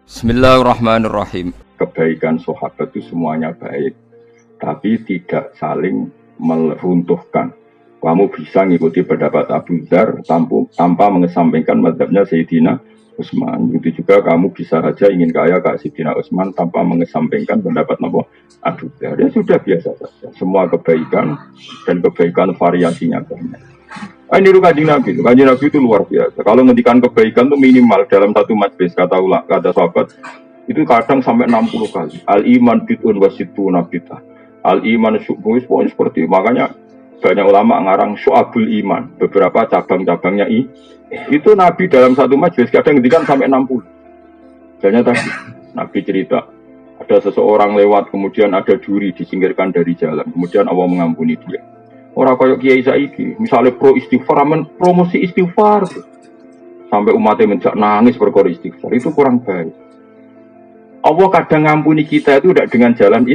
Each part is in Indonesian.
Bismillahirrahmanirrahim. Kebaikan sahabat itu semuanya baik, tapi tidak saling meruntuhkan. Kamu bisa ngikuti pendapat Abu Dzar tanpa mengesampingkan mazhabnya Sayyidina Utsman. Begitu juga kamu bisa saja ingin kaya kayak Sayyidina Utsman tanpa mengesampingkan pendapat Abu Dzar. Ya sudah, biasa saja. Semua kebaikan dan kebaikan variasinya banyak. Ini Kanjeng Nabi. Kanjeng Nabi itu luar biasa. Kalau ngendikan kebaikan itu minimal dalam satu majlis, kata sahabat itu kadang sampai 60 kali. Al-iman bid'un wasituna bid'ah. Al-iman syu'bun seperti itu. Makanya banyak ulama ngarang syu'abul iman. Beberapa cabang-cabangnya itu Nabi dalam satu majlis kadang ngendikan sampai 60. Misalnya tadi Nabi cerita ada seseorang lewat, kemudian ada duri disingkirkan dari jalan, kemudian Allah mengampuni dia. Orang kayak kiai saiki, misalnya pro istighfar, promosi istighfar, sampai umatnya menjak nangis perkara istighfar, itu kurang baik. Allah kadang ngampuni kita itu tidak dengan jalan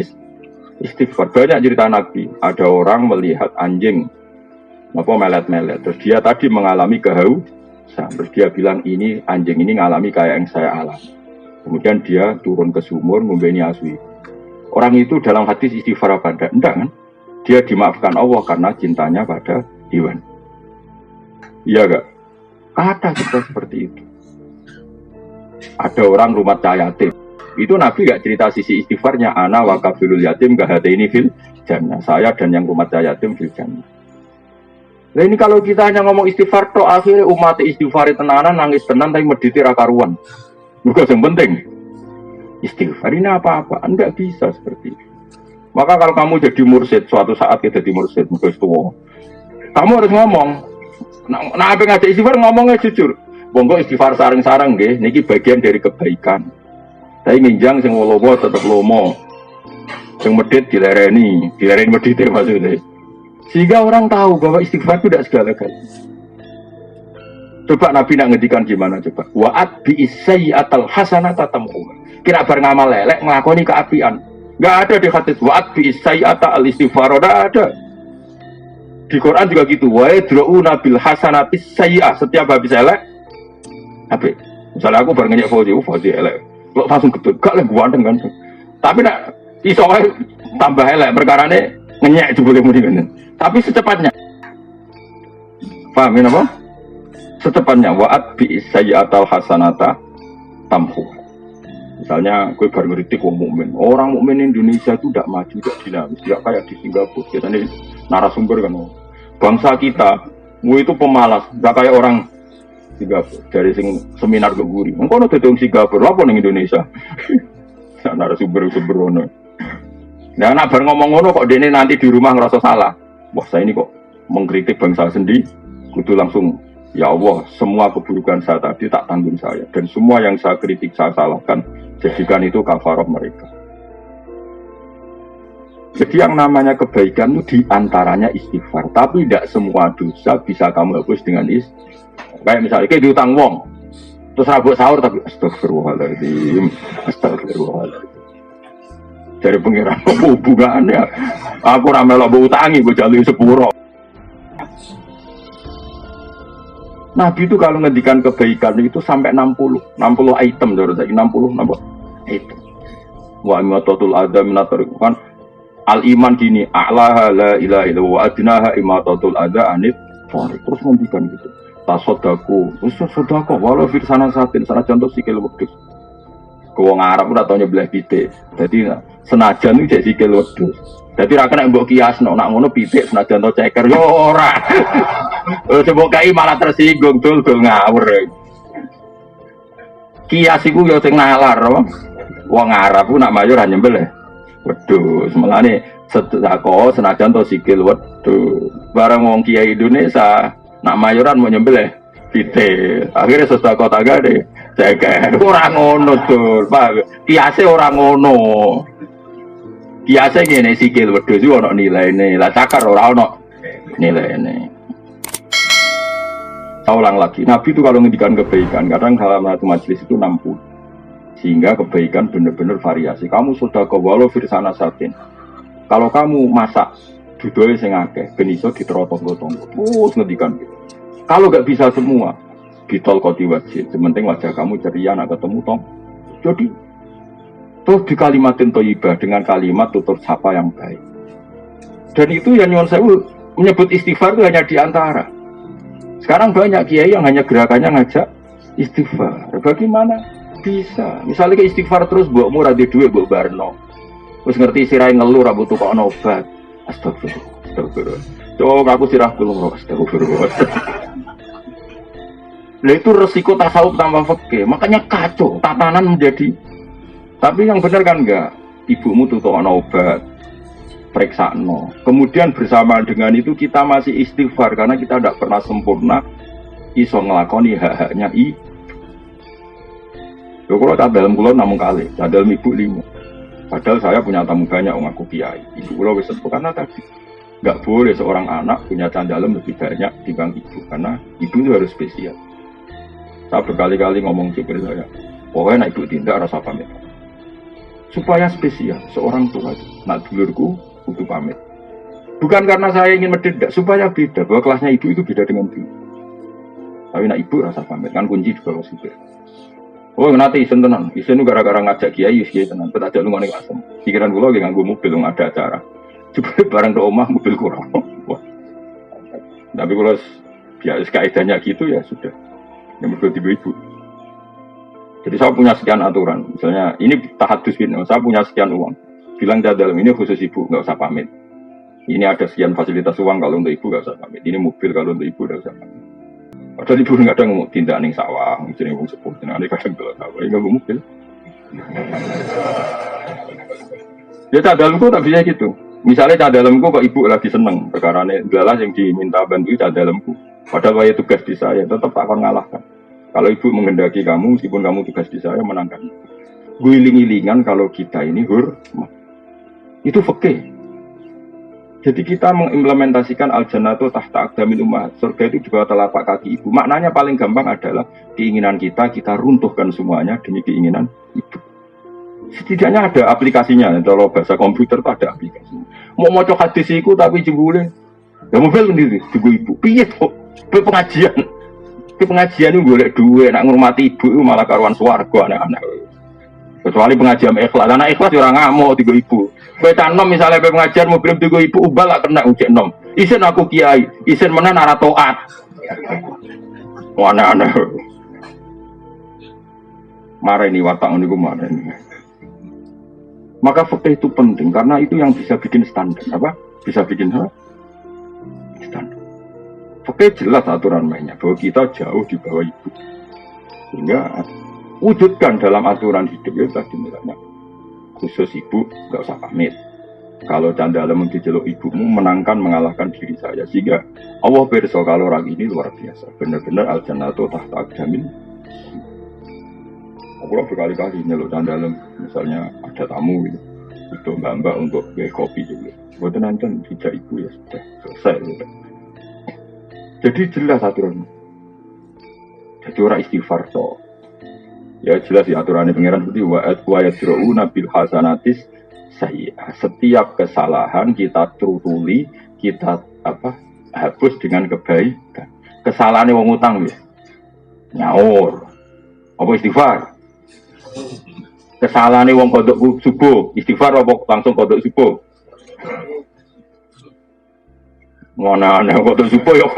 istighfar. Banyak cerita Nabi, ada orang melihat anjing melet-melet, terus dia tadi mengalami kehausan, terus dia bilang ini anjing ini ngalami kayak yang saya alami. Kemudian dia turun ke sumur membeni asui. Orang itu dalam hadis istighfar apa enggak? Enggak kan? Dia dimaafkan Allah karena cintanya pada hewan. Iya gak? Kata kita seperti itu. Ada orang rumah yatim. Itu Nabi gak cerita sisi istighfarnya. Ana wa kafilul yatim ini fil jannah. Saya dan yang rumah yatim fil jannah. Nah ini kalau kita hanya ngomong istighfar toh akhirnya umat istighfar tenanan nangis tenan tapi mediti ra karuan. Bukan yang penting. Istighfar ini apa-apa. Enggak bisa seperti itu. Maka kalau kamu jadi mursyid, suatu saat kita jadi mursyid, kamu harus ngomong. Nah apa ngajak istighfar ngomongnya jujur. Bonggo istighfar sarang-sarang nggih, niki bagian dari kebaikan. Tapi nginjang sing wolowo tetep lomo. Sing medit dilereni medite maksudnya. Sehingga orang tahu bahwa istighfar itu tidak segala-galanya. Coba Nabi nak ngedikan gimana coba? Wa'at bi isayyatal hasanata tamhuha. Kira bar ngamal elek nglakoni keapian. Enggak ada di hadis wa'at bi sayyata al-istighfar, enggak ada. Di Quran juga gitu, wa yadrauna bil hasanati sayyi'ah, setiap habis elek apik. Misalnya aku bar ngenyek Fauzi elek. Lo langsung ketut, gak lek ganteng kan. Tapi nak iso wae tambah elek perkarane ngenyek jebule muni. Tapi secepatnya. Paham apa? Secepatnya wa'at bi sayyatal hasanata tamhuha. Misalnya, gue baru ngeritik wong mukmin. Orang mukmin Indonesia itu tidak maju, tidak dinamis, tidak kayak di Singapura. Biasanya narasumber kan, bangsa kita, gue itu pemalas, tidak kayak orang Singapura. Dari seminar ke guri, engkau nanti orang Singapura, apa nih Indonesia? Narasumber ono. Nah, nak bar ngomong kok dia nanti di rumah ngerasa salah. Wah, saya ini kok mengkritik bangsa sendiri, kudu langsung. Ya Allah, semua keburukan saya tadi tak tanggung saya. Dan semua yang saya kritik, saya salahkan. Jadikan itu kafarah mereka. Jadi yang namanya kebaikan itu diantaranya istighfar. Tapi tidak semua dosa bisa kamu hapus dengan istighfar. Kayak misalnya, kayak diutang wong. Terus rabuk sahur, tapi astagfirullahaladzim. Dari pengiran hubungannya. Aku ramelok utangi, gue jalui sepuro. Nabi itu kalau ngedikan kebaikan itu sampai 60 item, saudara saya 60 item. Wa imatatul adza minator kan al-iman gini, a'laha la ilaha illallah wa adnaha imatatul adza anit fariq. Terus ngedikan gitu. Tasodaku, sedekah walau firsana satin, sana contoh sikil wedhus. Wong Arab ora tau nyebelah pitik. Dadi senajan iki sikil wedhus. Dadi ra kena mbok kiasno, nak ngono pitik senajan to ceker yo ora. Coba kai malah tersinggung dul ngawur. Kias iku yo sing nalar, wong Arab ku nak mayor hanya nyembelih wedhus. Mulane sedekah senajan to sikil wedhus. Barang wong kiai Indonesia nak mayoran mau nyembelih pitik. Akhirnya sedekah tagade ceker. Ora ngono dul, Pak. Kiase ora ngono. Kiase ngene sikil wedhus yo ono nilaine. Lah cakar ora ono nilaine. Ulang lagi, Nabi itu kalau ngendikan kebaikan, kadang dalam satu majelis itu 60. Sehingga kebaikan benar-benar variasi. Kamu sudah ke walau firsana satin. Kalau kamu masak, dudoe sing akeh, ben iso diterotong-totong. Terus ngendikan gitu. Kalau gak bisa semua, Bitol koti wajib, sementing wajah kamu ceria nak ketemu tong. Jadi terus di kalimatin thayyibah dengan kalimat tutur sapa yang baik. Dan itu yang nyuwun sewu menyebut istighfar itu hanya di antara. Sekarang banyak kiai yang hanya gerakannya ngajak istighfar. Bagaimana bisa? Misalnya ke istighfar terus mbokmu ra duwe mbok barno. Wis ngerti sirahe ngeluh ra butuh kok obat. Astagfirullah. Astagfirullah. Cok aku sirah kula astagfirullah. Nah itu resiko tasawuf tanpa fikih, makanya kacau, tatanan menjadi. Tapi yang benar kan enggak, ibumu tutup obat, periksa no. Kemudian bersamaan dengan itu kita masih istighfar karena kita tidak pernah sempurna iso ngelakoni hak-haknya Kalau tak dalam kulo namun kali, tak dalam ibu 5. Padahal saya punya tamu banyak, aku kiai. Ibu kulo wis karena tadi nggak boleh seorang anak punya candalem lebih banyak dibanding ibu, karena ibu itu harus spesial. Saya berkali-kali ngomong supir saya, pokoknya nak ibu tindak rasa pamit. Supaya spesial, seorang tua itu, nak dulurku butuh pamit. Bukan karena saya ingin mendedak, supaya beda, bahwa kelasnya ibu itu beda dengan dulu. Tapi nak ibu rasa pamit, kan kunci juga kalau supir. Oh nanti isen tenan, isen itu gara-gara ngajak kiai, kiai tenan, betul aja lu ngomong asem. Pikiran gue lagi nganggu mobil, nggak ada acara. Coba barang ke rumah, mobil kurang. Tapi kalau biasa kaidahnya gitu ya sudah. Yang berdua ibu. Jadi saya punya sekian aturan. Misalnya ini tahadus bin, saya punya sekian uang. Bilang dalam ini khusus ibu, nggak usah pamit. Ini ada sekian fasilitas uang kalau untuk ibu nggak usah pamit. Ini mobil kalau untuk ibu nggak usah pamit. Padahal ibu nggak ada ngomong tindak ning sawah, misalnya ngomong sepuh, nanti kadang gelap sawah, nggak mau mobil. Ya dalamku tak bisa gitu. Misalnya dalamku kok ibu lagi seneng, perkara ini adalah yang diminta bantu dalamku. Padahal saya tugas di saya, tetap tak akan ngalahkan. Kalau ibu menghendaki kamu, meskipun kamu tugas di saya, menangkan. Guling-gilingan kalau kita ini hormat. Itu fikih. Jadi kita mengimplementasikan al-jannatu tahta aqdamil ummahat. Surga itu juga telapak kaki ibu. Maknanya paling gampang adalah keinginan kita runtuhkan semuanya demi keinginan ibu. Setidaknya ada aplikasinya. Kalau bahasa komputer itu ada aplikasinya. Mau hadis iku tapi jebule. Ya mobil sendiri, juga ibu. Piye kok? Pengajian. Pengajian itu boleh duit, nak ngurmati ibu itu malah karuan swarga anak-anak. Kecuali pengajian ikhlas, anak ikhlas orang ngamuk tiga ibu. Beta nom misalnya pengajian mobil tiga ibu ubah lah kena ujek nom. Isen aku kiai, isen mana nara toat. Anak-anak. Marah ini watak ini marah ini. Maka fikih itu penting karena itu yang bisa bikin standar apa? Bisa bikin apa? Standar. Oke jelas aturan mainnya bahwa kita jauh di bawah ibu, sehingga wujudkan dalam aturan hidup itu tadi misalnya khusus ibu nggak usah pamit. Kalau candalem diceluk ibumu menangkan mengalahkan diri saya, sehingga Allah berso kalau orang ini luar biasa, benar-benar al-jannatu tahta aqdamil. Aku berkali-kali nyeluk candalem, misalnya ada tamu gitu, itu mbak-mbak untuk kopi gitu, buat nonton hijab ibu ya sudah selesai gitu. Jadi jelas aturan. Jadi orang istighfar so. Ya jelas ya aturannya pangeran seperti wa yadruna bil hasanatis sayyi'ah. Setiap kesalahan kita tutuli, kita hapus dengan kebaikan. Kesalahannya wong utang ya. Nyaur. Apa istighfar? Kesalahannya wong kodok subuh, istighfar apa langsung kodok subuh? Mana kodok subuh ya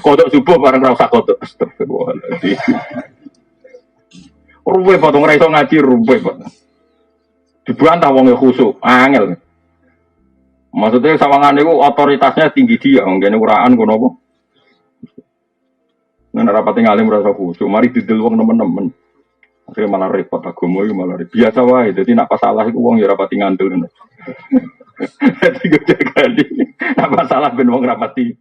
kodok subuh bareng rasa kodok astagfirullahaladzim. Ruwe potong raiso ngaji ruwe potong. Dibantah wong khusuk angel. Maksudnya sawangan itu otoritasnya tinggi dia, ngene uraan kono apa? Nang rapati ngalim rasa khusuk, mari didel wong nemen-nemen. Akhirnya malah repot agama iki malah biasa wae. Dadi nek pas salah iku wong ya rapati ngandel. Jadi gue jaga ini, apa salah ben wong rapati.